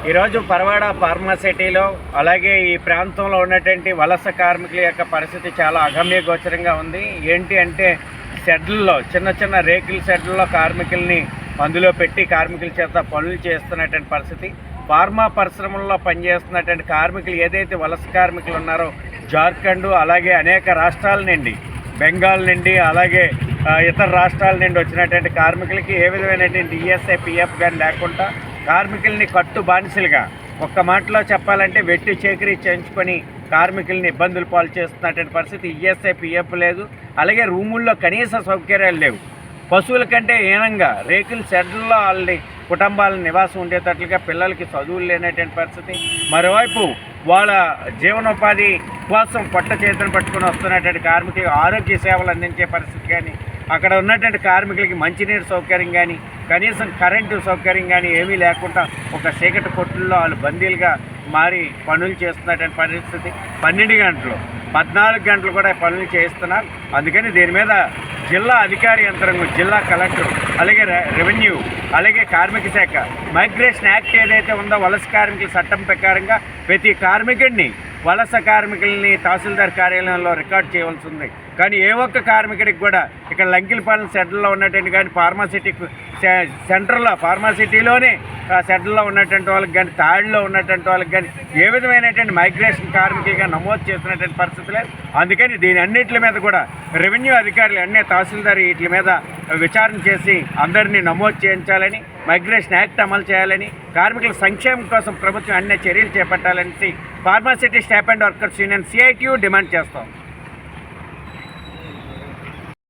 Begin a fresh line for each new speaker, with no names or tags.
ఈరోజు పరవాడ ఫార్మాసిటీలో అలాగే ఈ ప్రాంతంలో ఉన్నటువంటి వలస కార్మికుల యొక్క పరిస్థితి చాలా అగమ్యగోచరంగా ఉంది. ఏంటి అంటే షెడ్లలో చిన్న చిన్న రేకుల షెడ్లలో కార్మికుల్ని అందులో పెట్టి కార్మికుల చేత పనులు చేస్తున్నటువంటి పరిస్థితి. ఫార్మా పరిశ్రమల్లో పనిచేస్తున్నటువంటి కార్మికులు ఏదైతే వలస కార్మికులు ఉన్నారో జార్ఖండ్ అలాగే అనేక రాష్ట్రాల నుండి, బెంగాల్ నుండి అలాగే ఇతర రాష్ట్రాల నుండి వచ్చినటువంటి కార్మికులకి ఏ విధమైనటువంటి ఈఎస్ఐ పిఎఫ్ కానీ లేకుండా కార్మికుల్ని కట్టు బానిసలుగా ఒక్క మాటలో చెప్పాలంటే వెట్టి చేకరీ చేయించుకొని కార్మికుల్ని ఇబ్బందులు పాలు చేస్తున్నటువంటి పరిస్థితి. ఈఎస్ఐ పిఎఫ్ లేదు, అలాగే రూముల్లో కనీస సౌకర్యాలు లేవు. పశువుల కంటే హీనంగా రేకుల షెడ్లలో వాళ్ళని కుటుంబాలను నివాసం ఉండేటట్లుగా పిల్లలకి చదువులు లేనటువంటి పరిస్థితి. మరోవైపు వాళ్ళ జీవనోపాధి కోసం పొట్ట చేతులు పట్టుకుని వస్తున్నటువంటి కార్మికులకు ఆరోగ్య సేవలు అందించే పరిస్థితి కానీ, అక్కడ ఉన్నటువంటి కార్మికులకి మంచినీరు సౌకర్యం కానీ, కనీసం కరెంటు సౌకర్యం కానీ ఏమీ లేకుండా ఒక చీకటి కొట్టుల్లో వాళ్ళు బందీలుగా మారి పనులు చేస్తున్నటువంటి పరిస్థితి. 12 గంటలు 14 గంటలు కూడా పనులు చేస్తున్నారు. అందుకని దీని మీద జిల్లా అధికారి యంత్రాంగం, జిల్లా కలెక్టర్, అలాగే రెవెన్యూ, అలాగే కార్మిక శాఖ, మైగ్రేషన్ యాక్ట్ ఏదైతే ఉందో వలస కార్మికుల చట్టం ప్రకారంగా ప్రతి కార్మికుడిని వలస కార్మికుల్ని తహసీల్దార్ కార్యాలయంలో రికార్డ్ చేయవలసి ఉంది. కానీ ఏ ఒక్క కార్మికుడికి కూడా ఇక్కడ లంకిలపాలెం షెడ్లో ఉన్నటువంటి కానీ ఫార్మాసిటీ సెంటర్లో ఫార్మాసిటీలోనే షెడ్లో ఉన్నటువంటి వాళ్ళకి కానీ తాడిలో ఉన్నటువంటి వాళ్ళకి కానీ ఏ విధమైనటువంటి మైగ్రేషన్ కార్మికులుగా నమోదు చేస్తున్నటువంటి పరిస్థితి లేదు. అందుకని దీని అన్నింటి మీద కూడా రెవెన్యూ అధికారులు అన్నీ తహసీల్దార్ వీటి మీద విచారణ చేసి అందరినీ నమోదు చేయించాలని, మైగ్రేషన్ యాక్ట్ అమలు చేయాలని, కార్మికుల సంక్షేమం కోసం ప్రభుత్వం అన్ని చర్యలు చేపట్టాలని pharma city staff and workers union CITU demand చేస్తాం.